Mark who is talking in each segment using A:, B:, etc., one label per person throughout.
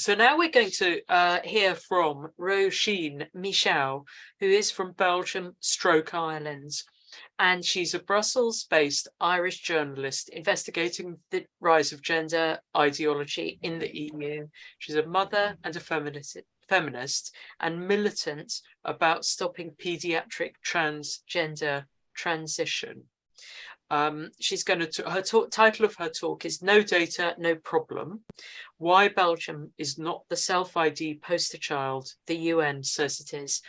A: So now we're going to hear from Róisín Michaux, who is from Belgium / Ireland. And she's a Brussels-based Irish journalist investigating the rise of gender ideology in the EU. She's a mother and a feminist and militant about stopping paediatric transgender transition. She's going to title of her talk is No Data, No Problem: Why Belgium is not the self-ID poster child the UN says it is.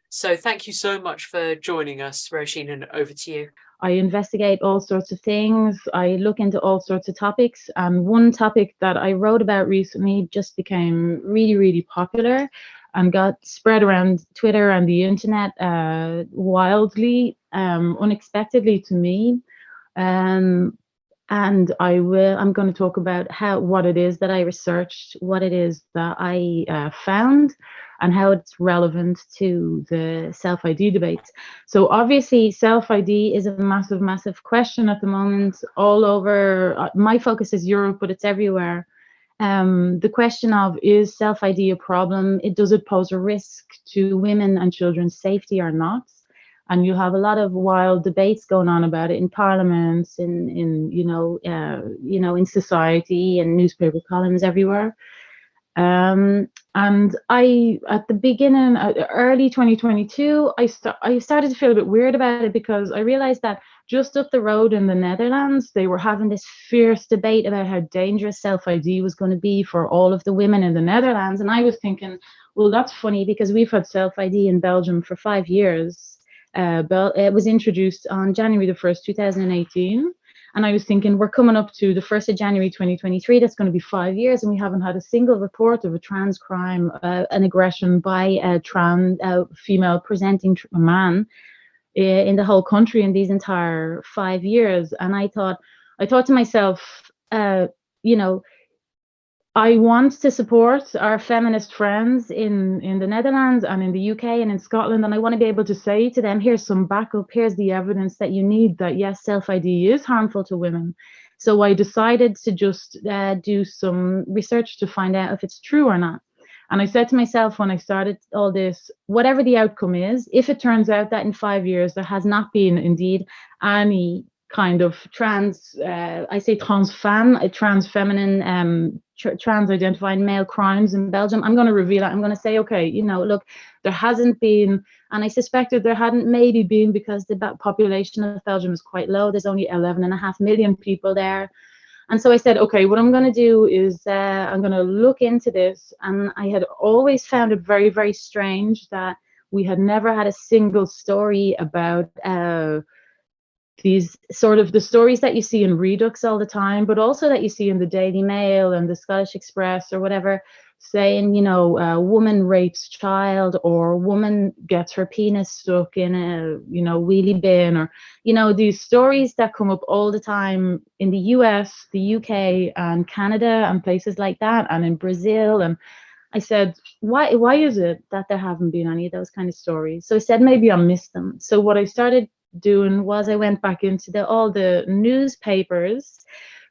A: So thank you so much for joining us, Róisín, and over to you.
B: I investigate all sorts of things. I look into all sorts of topics. And one topic that I wrote about recently just became really, really popular and got spread around Twitter and the internet wildly, unexpectedly to me. And I'm going to talk about what it is that I researched, what it is that I found, and how it's relevant to the self-ID debate. So obviously, self-ID is a massive, massive question at the moment all over. My focus is Europe, but it's everywhere. The question of, is self-ID a problem? Does it pose a risk to women and children's safety or not? And you have a lot of wild debates going on about it in parliaments, in in society and newspaper columns everywhere. And I, at the beginning, early 2022, I started to feel a bit weird about it, because I realized that just up the road in the Netherlands, they were having this fierce debate about how dangerous self-ID was going to be for all of the women in the Netherlands. And I was thinking, well, that's funny, because we've had self-ID in Belgium for 5 years. It was introduced on January the 1st, 2018. And I was thinking, we're coming up to the 1st of January 2023. That's going to be 5 years. And we haven't had a single report of a trans crime, an aggression by a trans female presenting man in the whole country in these entire 5 years. And I thought to myself, I want to support our feminist friends in the Netherlands and in the UK and in Scotland. And I want to be able to say to them, here's some backup, here's the evidence that you need that, yes, self-ID is harmful to women. So I decided to just do some research to find out if it's true or not. And I said to myself when I started all this, whatever the outcome is, if it turns out that in 5 years there has not been indeed any kind of trans femme, trans feminine, trans identifying male crimes in Belgium, I'm going to reveal it. I'm going to say, okay, look, there hasn't been, and I suspected there hadn't maybe been, because the population of Belgium is quite low. There's only 11.5 million people there. And so I said, okay, what I'm going to do is I'm going to look into this. And I had always found it very, very strange that we had never had a single story about these sort of the stories that you see in Redux all the time, but also that you see in the Daily Mail and the Scottish Express or whatever, saying, woman rapes child, or woman gets her penis stuck in a, wheelie bin, or, these stories that come up all the time in the US, the UK and Canada and places like that, and in Brazil. And I said, why is it that there haven't been any of those kind of stories? So I said, maybe I missed them. So what I started doing was I went back into all the newspapers,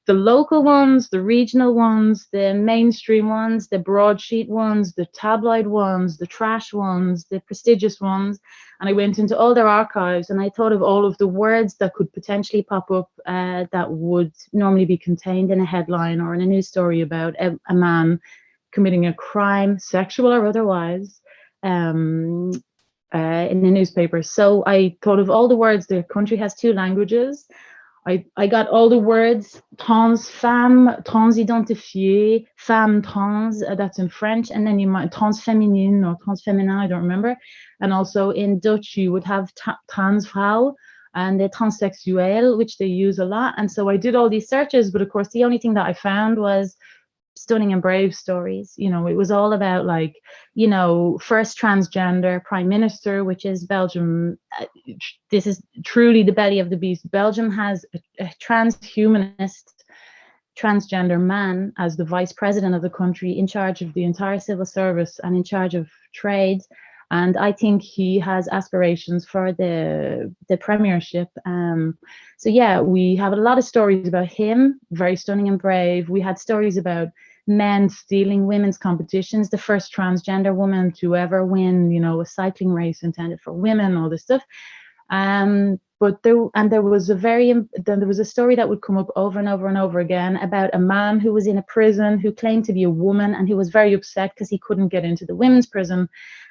B: the local ones, the regional ones, the mainstream ones, the broadsheet ones, the tabloid ones, the trash ones, the prestigious ones. And I went into all their archives, and I thought of all of the words that could potentially pop up that would normally be contained in a headline or in a news story about a man committing a crime, sexual or otherwise, in the newspaper. So I thought of all the words. The country has 2 languages. I got all the words: trans femme, trans identifiée, femme trans, that's in French, and then you might trans féminine or trans féminin, I don't remember. And also in Dutch you would have trans vrouw and the transsexuel, which they use a lot. And so I did all these searches, but of course the only thing that I found was stunning and brave stories. It was all about, like, first transgender prime minister, which is Belgium. This is truly the belly of the beast. Belgium has a transhumanist transgender man as the vice president of the country, in charge of the entire civil service and in charge of trade. And I think he has aspirations for the premiership. So yeah, we have a lot of stories about him, very stunning and brave. We had stories about men stealing women's competitions, the first transgender woman to ever win, a cycling race intended for women, all this stuff. But there was a story that would come up over and over and over again about a man who was in a prison who claimed to be a woman and who was very upset because he couldn't get into the women's prison.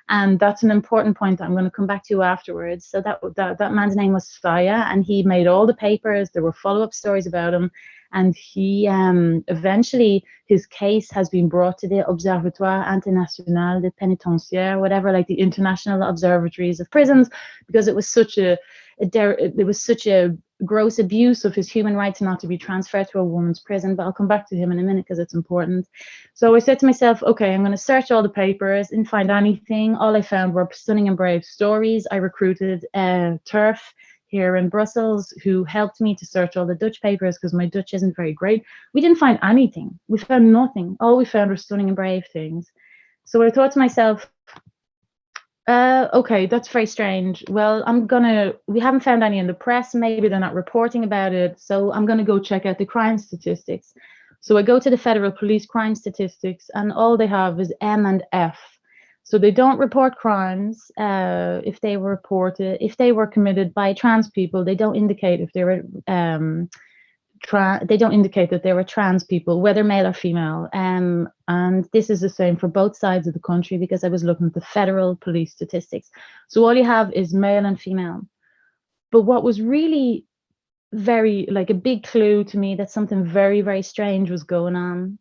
B: And that's an important point that I'm going to come back to afterwards. So that man's name was Saya, and he made all the papers. There were follow-up stories about him. And he eventually, his case has been brought to the Observatoire International de Pénitentiaire, whatever, like the International Observatories of Prisons, because it was such a gross abuse of his human rights not to be transferred to a woman's prison. But I'll come back to him in a minute because it's important. So I said to myself, okay, I'm going to search all the papers, didn't find anything. All I found were stunning and brave stories. I recruited TERF here in Brussels, who helped me to search all the Dutch papers because my Dutch isn't very great. We didn't find anything. We found nothing. All we found were stunning and brave things. So I thought to myself, okay, that's very strange. Well, we haven't found any in the press. Maybe they're not reporting about it. So I'm going to go check out the crime statistics. So I go to the Federal Police crime statistics, and all they have is M and F. So they don't report crimes if they were committed by trans people. They don't indicate if they were they don't indicate that they were trans people, whether male or female. And this is the same for both sides of the country because I was looking at the federal police statistics. So all you have is male and female. But what was really a big clue to me that something very, very strange was going on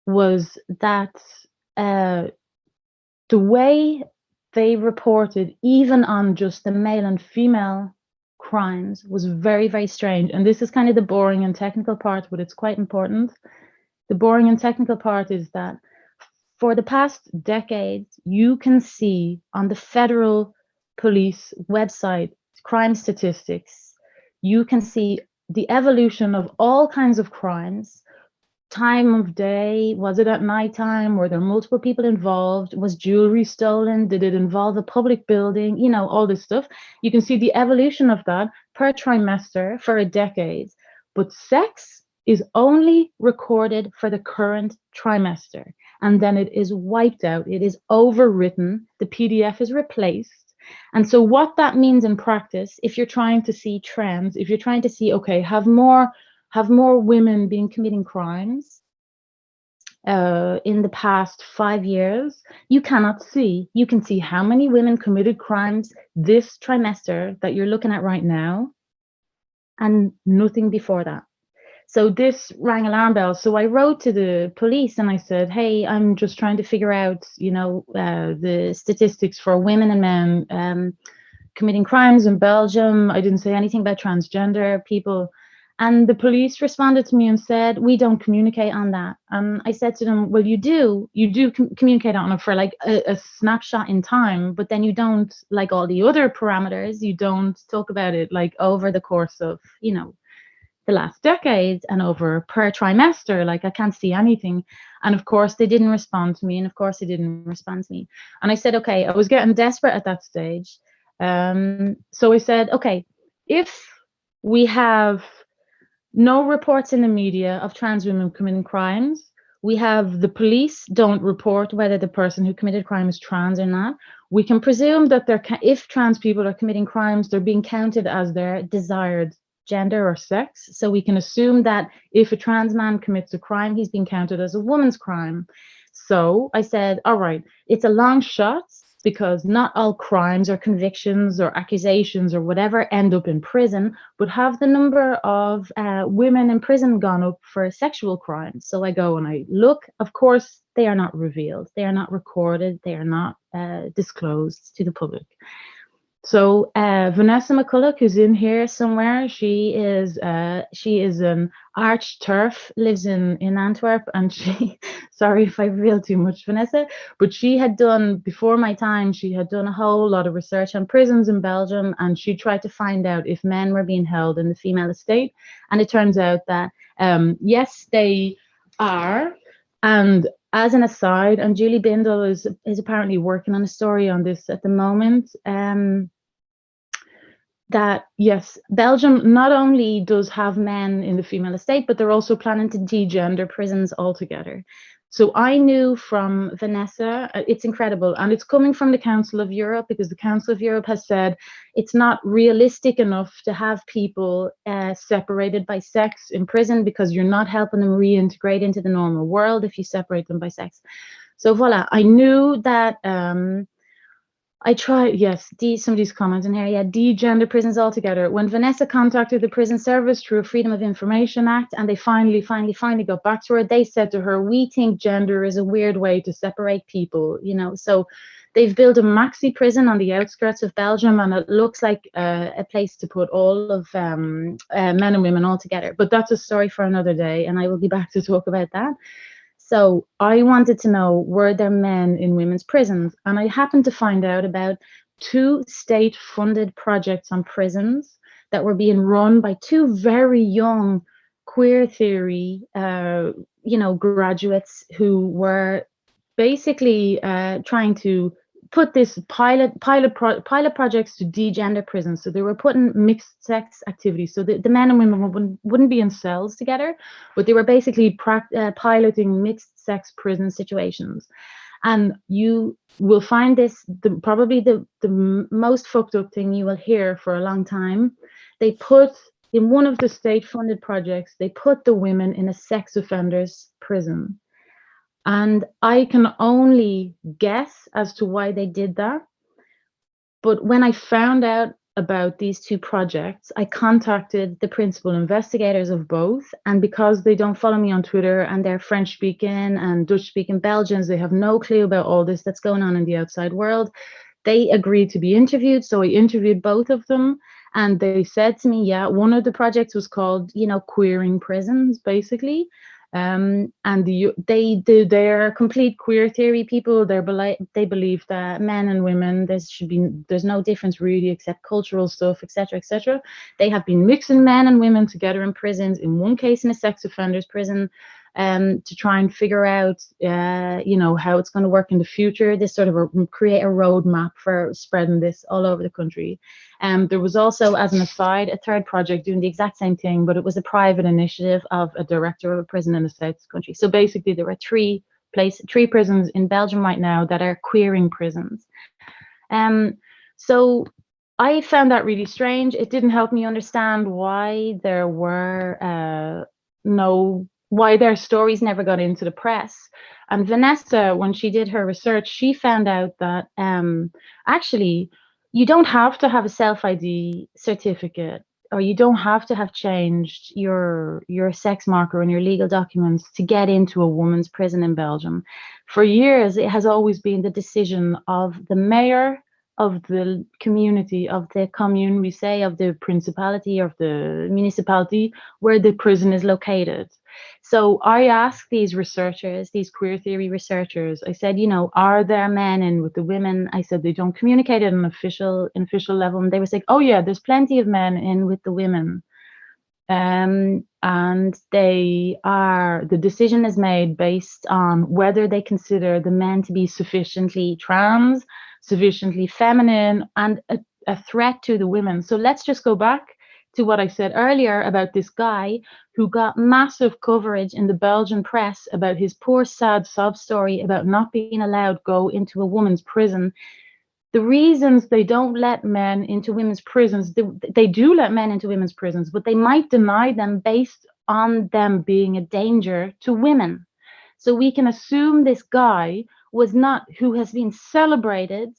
B: was that the way they reported, even on just the male and female crimes, was very, very strange. And this is kind of the boring and technical part, but it's quite important. The boring and technical part is that for the past decades, you can see on the federal police website, crime statistics, you can see the evolution of all kinds of crimes. Time of day, was it at nighttime? Were there multiple people involved? Was jewelry stolen? Did it involve a public building? All this stuff. You can see the evolution of that per trimester for a decade. But sex is only recorded for the current trimester, and then it is wiped out. It is overwritten. The PDF is replaced. And so what that means in practice, if you're trying to see trends, if you're trying to see, okay, have more women been committing crimes in the past 5 years, you cannot see. You can see how many women committed crimes this trimester that you're looking at right now, and nothing before that. So this rang alarm bells. So I wrote to the police and I said, hey, I'm just trying to figure out, the statistics for women and men committing crimes in Belgium. I didn't say anything about transgender people. And the police responded to me and said, we don't communicate on that. And I said to them, well, you do communicate on it for like a snapshot in time, but then you don't, like all the other parameters, you don't talk about it like over the course of, the last decade and over per trimester. Like I can't see anything. And of course they didn't respond to me. And I said, okay, I was getting desperate at that stage. So I said, okay, if we have no reports in the media of trans women committing crimes, we have the police don't report whether the person who committed crime is trans or not, we can presume that if trans people are committing crimes, they're being counted as their desired gender or sex. So we can assume that if a trans man commits a crime, he's being counted as a woman's crime. So I said, all right, it's a long shot because not all crimes or convictions or accusations or whatever end up in prison, but have the number of women in prison gone up for sexual crimes? So I go and I look. Of course, they are not revealed. They are not recorded. They are not disclosed to the public. So Vanessa McCulloch is in here somewhere. She is an arch TERF, lives in Antwerp, and she, sorry if I reveal too much, Vanessa, but she had done, before my time, she had done a whole lot of research on prisons in Belgium, and she tried to find out if men were being held in the female estate. And it turns out that, yes, they are. And as an aside, and Julie Bindel is apparently working on a story on this at the moment, that yes, Belgium not only does have men in the female estate, but they're also planning to degender prisons altogether. So I knew from Vanessa, it's incredible, and it's coming from the Council of Europe, because the Council of Europe has said it's not realistic enough to have people separated by sex in prison, because you're not helping them reintegrate into the normal world if you separate them by sex. So voila, I knew that. I tried, yes, somebody's comment in here, yeah, de-gender prisons altogether. When Vanessa contacted the prison service through a Freedom of Information Act, and they finally got back to her, they said to her, we think gender is a weird way to separate people, you know. So they've built a maxi prison on the outskirts of Belgium, and it looks like a place to put all of men and women all together. But that's a story for another day, and I will be back to talk about that. So I wanted to know, were there men in women's prisons? And I happened to find out about 2 state-funded projects on prisons that were being run by 2 very young queer theory, graduates who were basically trying to put this pilot projects to degender prisons. So they were putting mixed sex activities. So the men and women wouldn't be in cells together, but they were basically piloting mixed sex prison situations. And you will find this probably the most fucked up thing you will hear for a long time. They put in one of the state funded projects, they put the women in a sex offenders prison. And I can only guess as to why they did that. But when I found out about these 2 projects, I contacted the principal investigators of both. And because they don't follow me on Twitter, and they're French speaking and Dutch speaking Belgians, they have no clue about all this that's going on in the outside world. They agreed to be interviewed. So I interviewed both of them. And they said to me, yeah, one of the projects was called, queering prisons, basically. And they're complete queer theory people. They believe that men and women, there's no difference really except cultural stuff, etc., etc. They have been mixing men and women together in prisons, in one case in a sex offenders prison, to try and figure out how it's going to work in the future. This sort of create a roadmap for spreading this all over the country. There was also, as an aside, a third project doing the exact same thing, but it was a private initiative of a director of a prison in the south of the country. So basically, there were three prisons in Belgium right now that are queering prisons. So I found that really strange. It didn't help me understand why there were why their stories never got into the press. And Vanessa, when she did her research, she found out that actually you don't have to have a self-ID certificate, or you don't have to have changed your sex marker in your legal documents to get into a woman's prison in Belgium. For years, it has always been the decision of the mayor of the community, of the commune, we say, of the principality, of the municipality, where the prison is located. So I asked these researchers, these queer theory researchers, I said, are there men in with the women? I said, they don't communicate at an official level. And they were saying, oh yeah, there's plenty of men in with the women. And the decision is made based on whether they consider the men to be sufficiently trans, sufficiently feminine, and a threat to the women. So let's just go back to what I said earlier about this guy who got massive coverage in the Belgian press about his poor, sad sob story about not being allowed go into a woman's prison. The reasons they don't let men into women's prisons, they do let men into women's prisons, but they might deny them based on them being a danger to women. So we can assume this guy who has been celebrated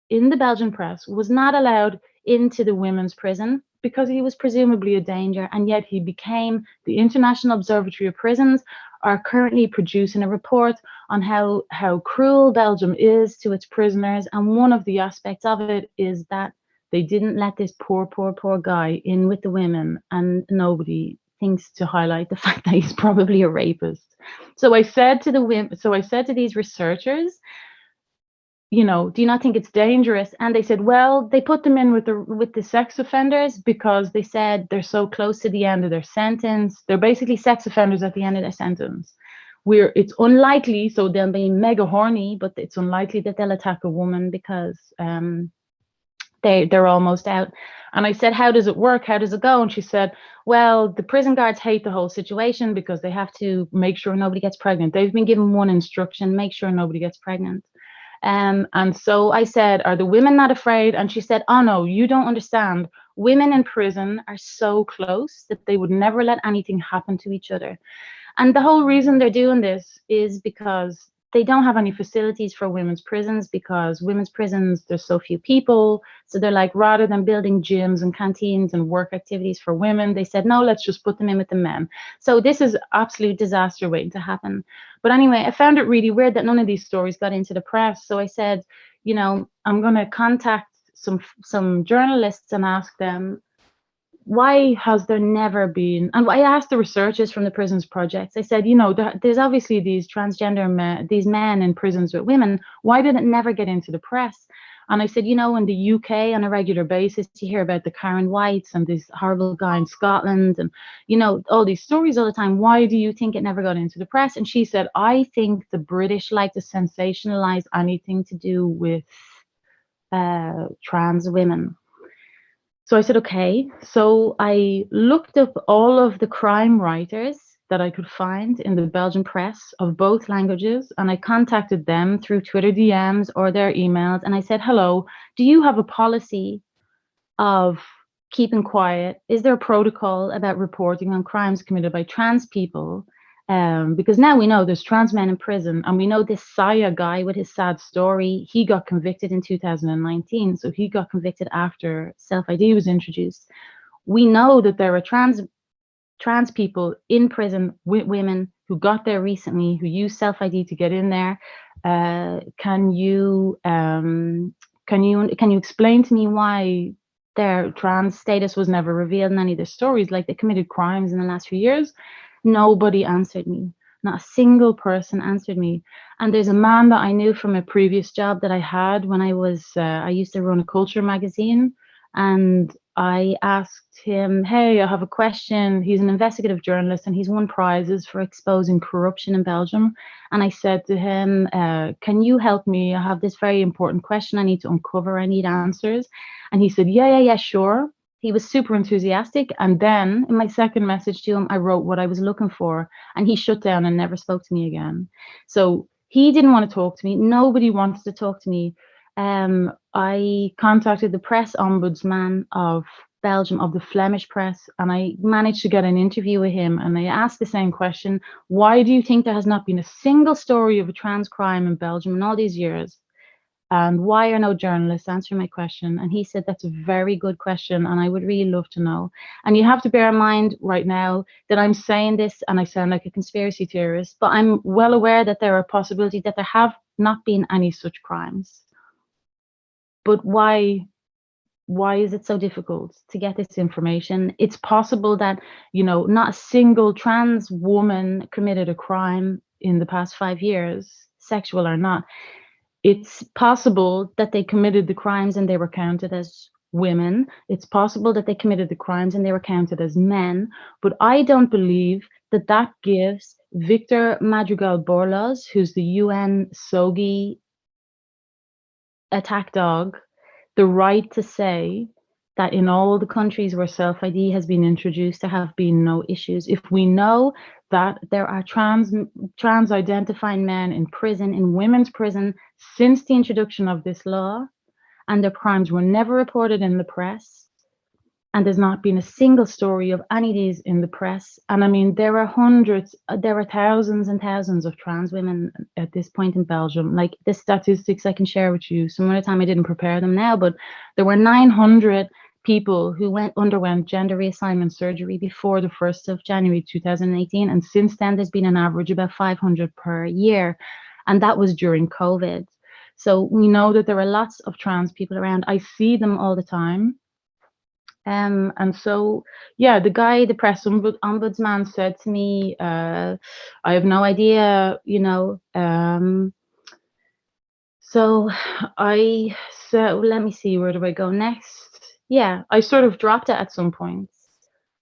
B: in the Belgian press, was not allowed into the women's prison because he was presumably a danger, and yet he became. The International Observatory of Prisons are currently producing a report on how cruel Belgium is to its prisoners, and one of the aspects of it is that they didn't let this poor guy in with the women, and nobody thinks to highlight the fact that he's probably a rapist. So I said to these researchers, do you not think it's dangerous? And they said, well, they put them in with the sex offenders because they said they're so close to the end of their sentence. They're basically sex offenders at the end of their sentence. It's unlikely, so they'll be mega horny, but it's unlikely that they'll attack a woman because they're almost out. And I said, how does it work? How does it go? And she said, well, the prison guards hate the whole situation because they have to make sure nobody gets pregnant. They've been given one instruction: make sure nobody gets pregnant. And so I said, are the women not afraid? And she said, oh no, you don't understand. Women in prison are so close that they would never let anything happen to each other. And the whole reason they're doing this is because they don't have any facilities for women's prisons, because women's prisons, there's so few people. So they're like, rather than building gyms and canteens and work activities for women, they said, no, let's just put them in with the men. So this is absolute disaster waiting to happen. But anyway, I found it really weird that none of these stories got into the press. So I said, you know, I'm going to contact some journalists and ask them, why has there never been, and I asked the researchers from the prisons projects, I said, you know, there's obviously these transgender men, these men in prisons with women, why did it never get into the press? And I said, you know, in the UK on a regular basis, you hear about the Karen Whites and this horrible guy in Scotland and, you know, all these stories all the time. Why do you think it never got into the press? And she said, I think the British like to sensationalize anything to do with trans women. So I said, okay. So I looked up all of the crime writers that I could find in the Belgian press of both languages, and I contacted them through Twitter DMs or their emails. And I said, hello, do you have a policy of keeping quiet? Is there a protocol about reporting on crimes committed by trans people? Because now we know there's trans men in prison, and we know this Saya guy with his sad story, he got convicted in 2019. So he got convicted after self-ID was introduced. We know that there are trans people in prison with women who got there recently, who use self-ID to get in there. Can you explain to me why their trans status was never revealed in any of their stories? Like, they committed crimes in the last few years. Nobody answered me. Not a single person answered me. And there's a man that I knew from a previous job that I had when I used to run a culture magazine. And I asked him, hey, I have a question. He's an investigative journalist and he's won prizes for exposing corruption in Belgium. And I said to him, can you help me? I have this very important question I need to uncover. I need answers. And he said, yeah, sure. He was super enthusiastic. And then in my second message to him, I wrote what I was looking for, and he shut down and never spoke to me again. So he didn't want to talk to me. Nobody wanted to talk to me. I contacted the press ombudsman of Belgium, of the Flemish press, and I managed to get an interview with him. And I asked the same question: why do you think there has not been a single story of a trans crime in Belgium in all these years? And why are no journalists answering my question? And he said, that's a very good question, and I would really love to know. And you have to bear in mind right now that I'm saying this and I sound like a conspiracy theorist, but I'm well aware that there are possibilities that there have not been any such crimes. But why is it so difficult to get this information? It's possible that, you know, not a single trans woman committed a crime in the past 5 years, sexual or not. It's possible that they committed the crimes and they were counted as women. It's possible that they committed the crimes and they were counted as men. But I don't believe that that gives Victor Madrigal-Borloz, who's the UN SOGI attack dog, the right to say that in all the countries where self-ID has been introduced, there have been no issues. If we know that there are trans identifying men in prison, in women's prison, since the introduction of this law, and their crimes were never reported in the press, and there's not been a single story of any of these in the press. And I mean, there are thousands and thousands of trans women at this point in Belgium. Like, the statistics I can share with you some other time, I didn't prepare them now, but there were 900 people who underwent gender reassignment surgery before the 1st of January 2018. And since then, there's been an average about 500 per year. And that was during COVID. So we know that there are lots of trans people around. I see them all the time. And so, yeah, the press ombudsman said to me, I have no idea, you know. So I said, well, let me see, where do I go next? Yeah, I sort of dropped it at some point.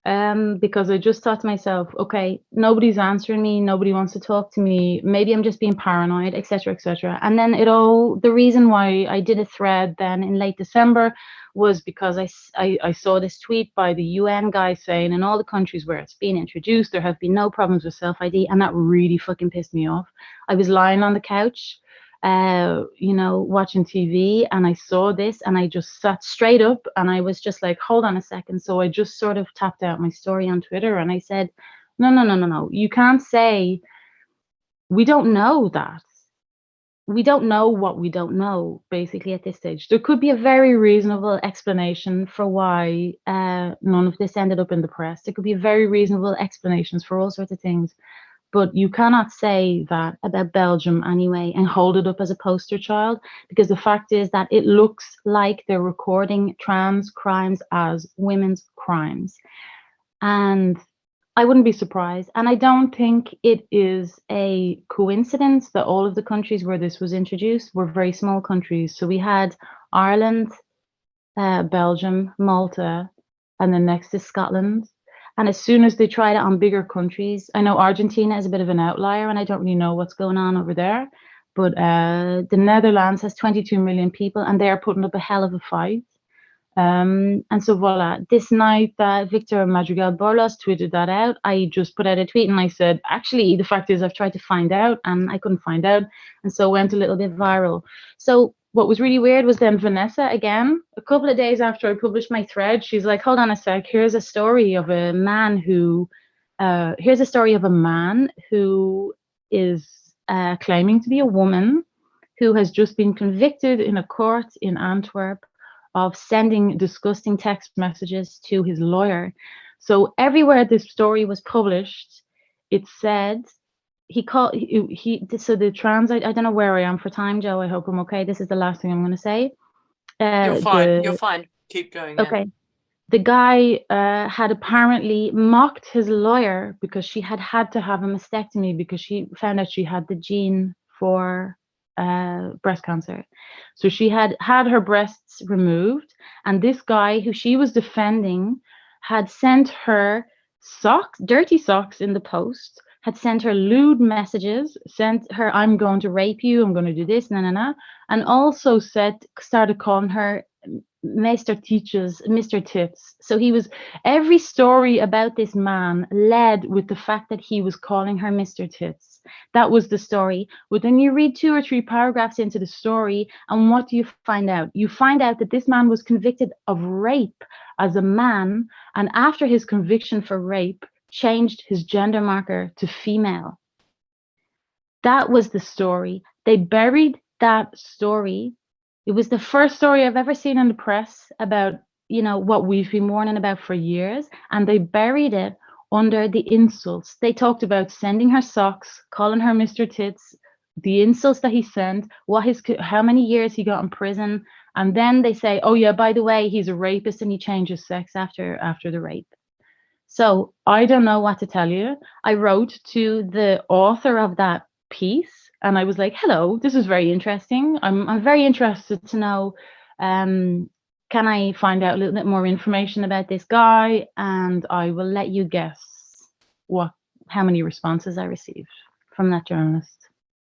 B: because I just thought to myself, okay, nobody's answering me, nobody wants to talk to me, maybe I'm just being paranoid, etc., etc. And then the reason why I did a thread then in late December was because I saw this tweet by the UN guy saying in all the countries where it's been introduced, there have been no problems with self-ID, and that really fucking pissed me off. I was lying on the couch, watching TV, and I saw this and I just sat straight up and I was just like, hold on a second. So I just sort of tapped out my story on Twitter and I said, no, no, no, no, no. You can't say we don't know that. We don't know what we don't know, basically, at this stage. There could be a very reasonable explanation for why none of this ended up in the press. There could be very reasonable explanations for all sorts of things. But you cannot say that about Belgium anyway and hold it up as a poster child, because the fact is that it looks like they're recording trans crimes as women's crimes. And I wouldn't be surprised. And I don't think it is a coincidence that all of the countries where this was introduced were very small countries. So we had Ireland, Belgium, Malta, and then next is Scotland. And as soon as they tried it on bigger countries, I know Argentina is a bit of an outlier and I don't really know what's going on over there. But the Netherlands has 22 million people and they're putting up a hell of a fight. And so voila, this night that Victor Madrigal Borlos tweeted that out, I just put out a tweet and I said, actually, the fact is I've tried to find out and I couldn't find out. And so went a little bit viral. So what was really weird was then Vanessa, again, a couple of days after I published my thread, she's like, hold on a sec, here's a story of a man who is claiming to be a woman who has just been convicted in a court in Antwerp of sending disgusting text messages to his lawyer. So everywhere this story was published, it said so the trans, I don't know where I am for time, Joe. I hope I'm okay. This is the last thing I'm going to say.
A: You're fine. You're fine. Keep going.
B: Okay.
A: Yeah.
B: The guy had apparently mocked his lawyer because she had to have a mastectomy because she found out she had the gene for breast cancer. So she had her breasts removed, and this guy who she was defending had sent her dirty socks in the post, had sent her lewd messages, sent her, I'm going to rape you, I'm going to do this, and also started calling her Mr. Teaches, Mr. Tits. So every story about this man led with the fact that he was calling her Mr. Tits. That was the story. But then you read 2 or 3 paragraphs into the story, and what do you find out? You find out that this man was convicted of rape as a man, and after his conviction for rape, changed his gender marker to female. That was the story. They buried that story. It was the first story I've ever seen in the press about, what we've been warning about for years. And they buried it under the insults. They talked about sending her socks, calling her Mr. Tits, the insults that he sent, how many years he got in prison. And then they say, oh yeah, by the way, he's a rapist and he changes sex after the rape. So I don't know what to tell you. I wrote to the author of that piece and I was like, hello, this is very interesting. I'm very interested to know, can I find out a little bit more information about this guy? And I will let you guess how many responses I received from that journalist.